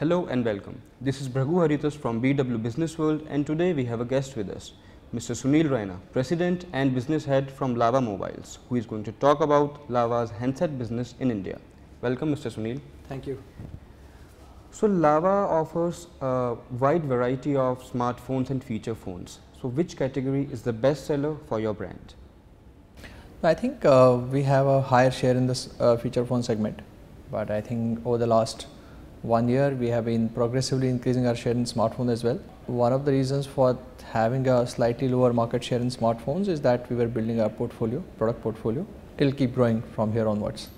Hello and welcome. This is Bhragu Haritas from BW Business World, and today we have a guest with us, Mr. Sunil Raina, President and Business Head from Lava Mobiles, who is going to talk about Lava's handset business in India. Welcome, Mr. Sunil. Thank you. So Lava offers a wide variety of smartphones and feature phones. So which category is the best seller for your brand? I think we have a higher share in this feature phone segment, but I think over the last 1 year we have been progressively increasing our share in smartphones as well. One of the reasons for having a slightly lower market share in smartphones is that we were building our portfolio, product portfolio. It will keep growing from here onwards.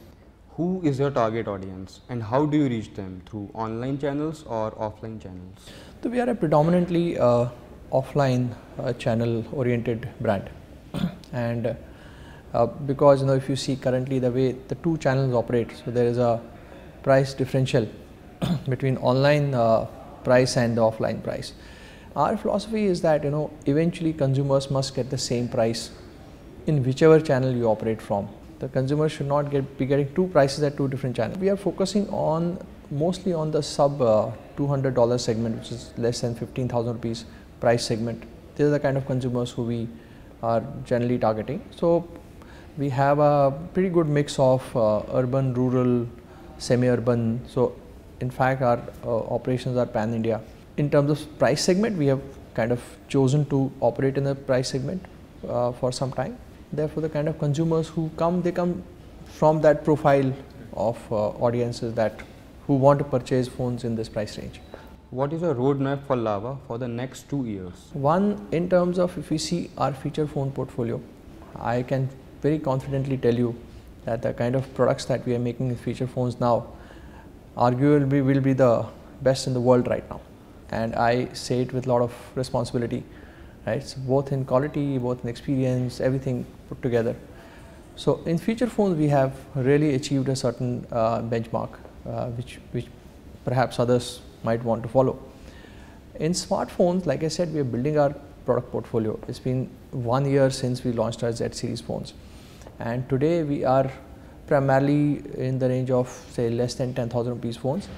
Who is your target audience and how do you reach them, through online channels or offline channels? So we are a predominantly offline channel oriented brand and because if you see currently the way the two channels operate, so there is a price differential between online price and the offline price. Our philosophy is that eventually consumers must get the same price in whichever channel you operate from. The consumer should not be getting two prices at two different channels. We are focusing on mostly on the sub $200 segment, which is less than 15,000 rupees price segment. These are the kind of consumers who we are generally targeting. So we have a pretty good mix of urban, rural, semi-urban. So in fact our operations are pan-India. In terms of price segment, we have kind of chosen to operate in the price segment for some time. Therefore the kind of consumers who come, they come from that profile of audiences who want to purchase phones in this price range. What is a roadmap for Lava for the next 2 years? One, in terms of if we see our feature phone portfolio, I can very confidently tell you that the kind of products that we are making in feature phones now arguably will be the best in the world right now, and I say it with a lot of responsibility, right? So both in quality, both in experience, everything put together. So in feature phones we have really achieved a certain benchmark which perhaps others might want to follow. In smartphones, like I said, we are building our product portfolio. It's been 1 year since we launched our Z series phones, and today we are primarily in the range of say less than 10,000 rupees phones.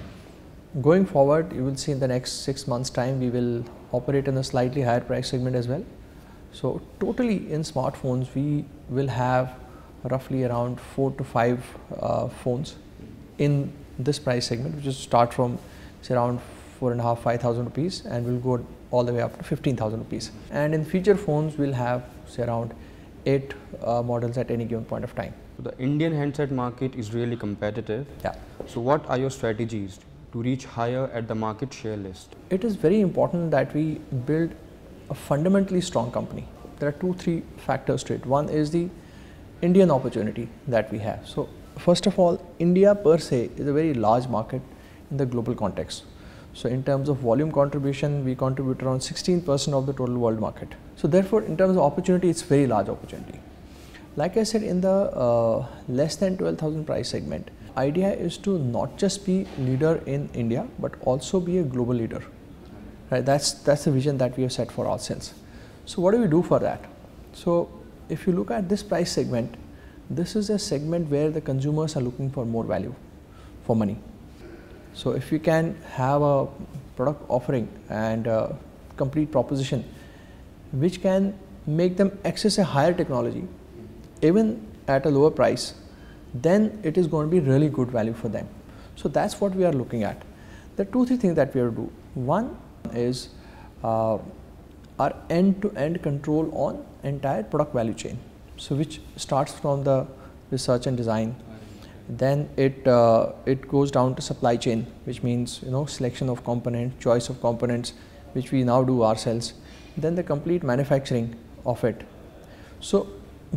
Going forward, you will see in the next 6 months time we will operate in a slightly higher price segment as well. So totally in smartphones we will have roughly around 4 to 5 phones in this price segment, which is start from say around 4,500-5,000 rupees and will go all the way up to 15,000 rupees. And in feature phones we'll have say around 8 models at any given point of time. The Indian handset market is really competitive. Yeah. So what are your strategies to reach higher at the market share list? It is very important that we build a fundamentally strong company. There are 2-3 factors to it. One is the Indian opportunity that we have. So first of all, India per se is a very large market in the global context. So in terms of volume contribution, we contribute around 16% of the total world market. So therefore, in terms of opportunity, it's very large opportunity. Like I said, in the less than 12,000 price segment, idea is to not just be leader in India, but also be a global leader. Right? That's the vision that we have set for ourselves. So what do we do for that? So if you look at this price segment, this is a segment where the consumers are looking for more value for money. So if we can have a product offering and a complete proposition which can make them access a higher technology even at a lower price, then it is going to be really good value for them. So that's what we are looking at. There are 2-3 things that we have to do. One is our end-to-end control on entire product value chain. So which starts from the research and design, then it goes down to supply chain, which means selection of components, choice of components, which we now do ourselves, then the complete manufacturing of it. So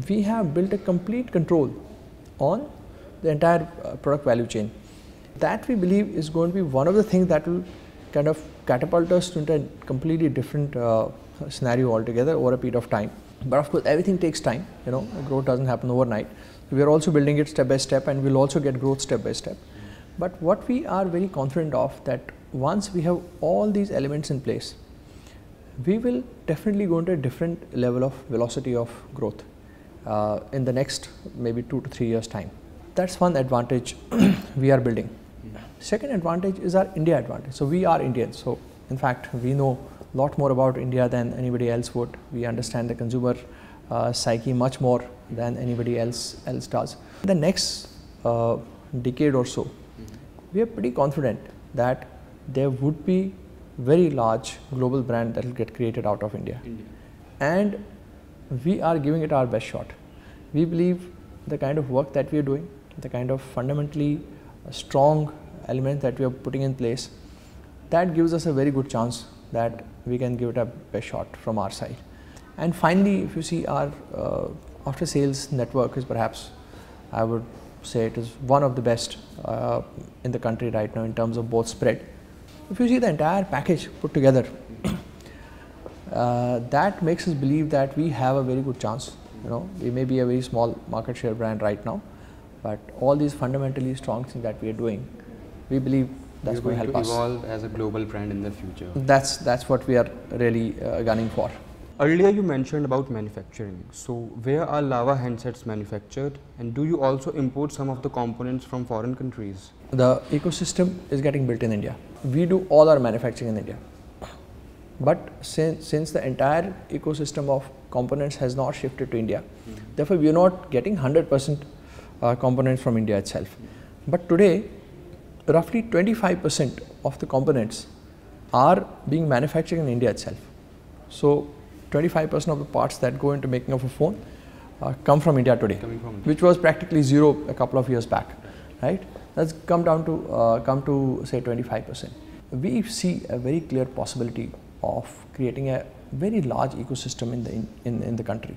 we have built a complete control on the entire product value chain. That we believe is going to be one of the things that will kind of catapult us into a completely different scenario altogether over a period of time. But of course everything takes time, growth doesn't happen overnight. We are also building it step by step and we'll also get growth step by step. But what we are very confident of, that once we have all these elements in place, we will definitely go into a different level of velocity of growth in the next maybe 2 to 3 years time. That's one advantage we are building. Second advantage is our India advantage. So we are Indians. So in fact, we know a lot more about India than anybody else would. We understand the consumer psyche much more than anybody else does. The next decade or so, we are pretty confident that there would be very large global brand that will get created out of India. And we are giving it our best shot. We believe the kind of work that we are doing, the kind of fundamentally strong element that we are putting in place, that gives us a very good chance that we can give it a best shot from our side. And finally, if you see our after sales network is perhaps, I would say it is one of the best in the country right now in terms of both spread. If you see the entire package put together, that makes us believe that we have a very good chance. You know, we may be a very small market share brand right now, but all these fundamentally strong things that we are doing, we believe that's going to help us evolve as a global brand in the future. That's what we are really gunning for. Earlier you mentioned about manufacturing. So where are Lava handsets manufactured, and do you also import some of the components from foreign countries? The ecosystem is getting built in India. We do all our manufacturing in India. But since the entire ecosystem of components has not shifted to India, therefore we are not getting 100% components from India itself. But today, roughly 25% of the components are being manufactured in India itself. So 25% of the parts that go into making of a phone come from India today, which was practically zero a couple of years back, right? That's come down to say 25%. We see a very clear possibility of creating a very large ecosystem in the country.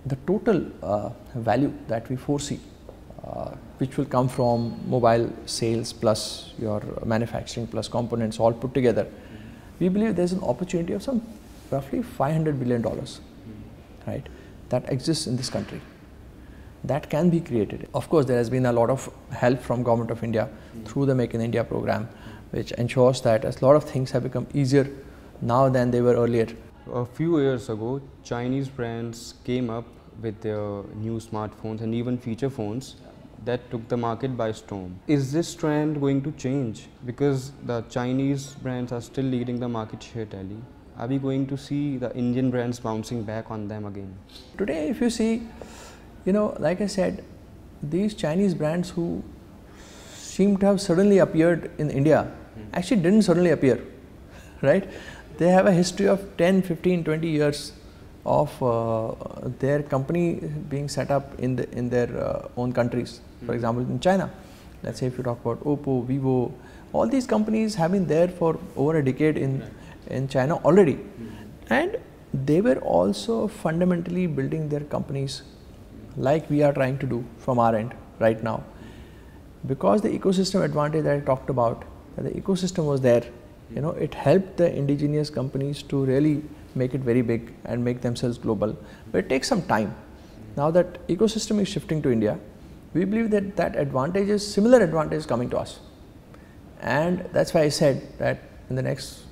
The total value that we foresee, which will come from mobile sales plus your manufacturing plus components all put together, we believe there's an opportunity of some roughly $500 billion, right, that exists in this country, that can be created. Of course, there has been a lot of help from Government of India through the Make in India program, which ensures that a lot of things have become easier now than they were earlier. A few years ago, Chinese brands came up with their new smartphones and even feature phones that took the market by storm. Is this trend going to change? Because the Chinese brands are still leading the market share tally. Are we going to see the Indian brands bouncing back on them again? Today, if you see, you know, like I said, these Chinese brands who seem to have suddenly appeared in India actually didn't suddenly appear, right? They have a history of 10, 15, 20 years of their company being set up in their own countries. For example, in China, let's say if you talk about Oppo, Vivo, all these companies have been there for over a decade in China already. And they were also fundamentally building their companies like we are trying to do from our end right now. Because the ecosystem advantage that I talked about, that the ecosystem was there, you know, it helped the indigenous companies to really make it very big and make themselves global. But it takes some time. Now that ecosystem is shifting to India, we believe that that advantage is similar advantage coming to us. And that's why I said that in the next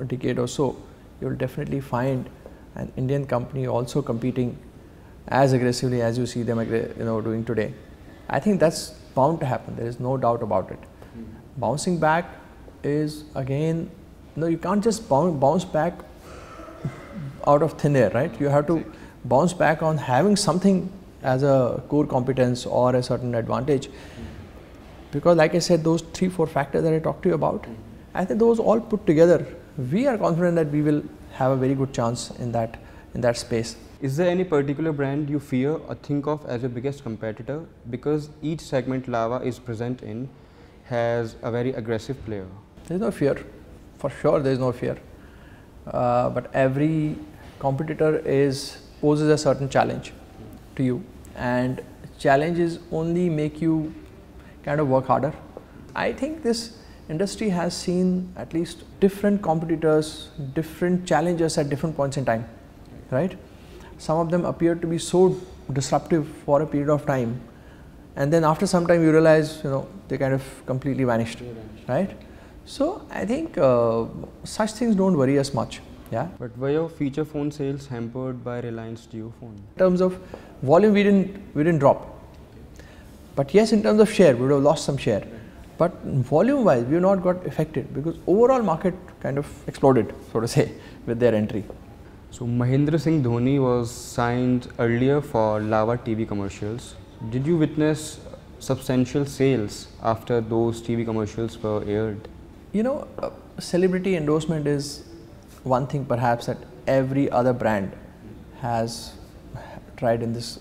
decade or so, you will definitely find an Indian company also competing as aggressively as you see them doing today. I think that's bound to happen. There is no doubt about it. Bouncing back is again, no, you can't just bounce back out of thin air, right? You have to bounce back on having something as a core competence or a certain advantage. Because like I said, those 3-4 factors that I talked to you about, I think those all put together, we are confident that we will have a very good chance in that space. Is there any particular brand you fear or think of as your biggest competitor? Because each segment Lava is present in has a very aggressive player. There is no fear. For sure there is no fear. But every competitor poses a certain challenge to you, and challenges only make you kind of work harder. I think this industry has seen at least different competitors, different challenges at different points in time, right? Some of them appear to be so disruptive for a period of time, and then after some time you realize, they kind of completely vanished, right? So I think such things don't worry us much. Yeah. But were your feature phone sales hampered by Reliance Jio phone? In terms of volume, we didn't drop. But yes, in terms of share, we would have lost some share. But volume wise, we have not got affected because overall market kind of exploded, so to say, with their entry. So Mahendra Singh Dhoni was signed earlier for Lava TV commercials. Did you witness substantial sales after those TV commercials were aired? You know, celebrity endorsement is one thing perhaps that every other brand has tried in this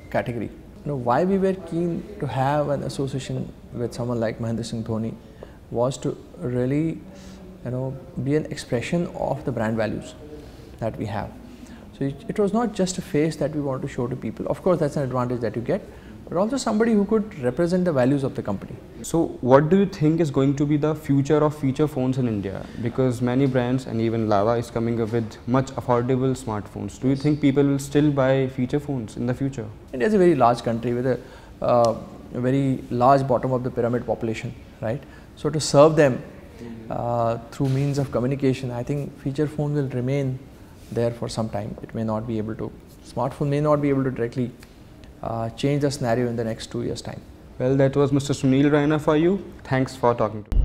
category. You know, why we were keen to have an association with someone like Mahendra Singh Dhoni was to really, you know, be an expression of the brand values that we have. So it was not just a face that we want to show to people. Of course, that's an advantage that you get, but also somebody who could represent the values of the company. So what do you think is going to be the future of feature phones in India? Because many brands and even Lava is coming up with much affordable smartphones. Do you think people will still buy feature phones in the future? India is a very large country with a very large bottom of the pyramid population, right? So to serve them through means of communication, I think feature phone will remain there for some time. It may not be able to, smartphone may not be able to directly change the scenario in the next 2 years' time. Well, that was Mr. Sunil Raina for you. Thanks for talking to me.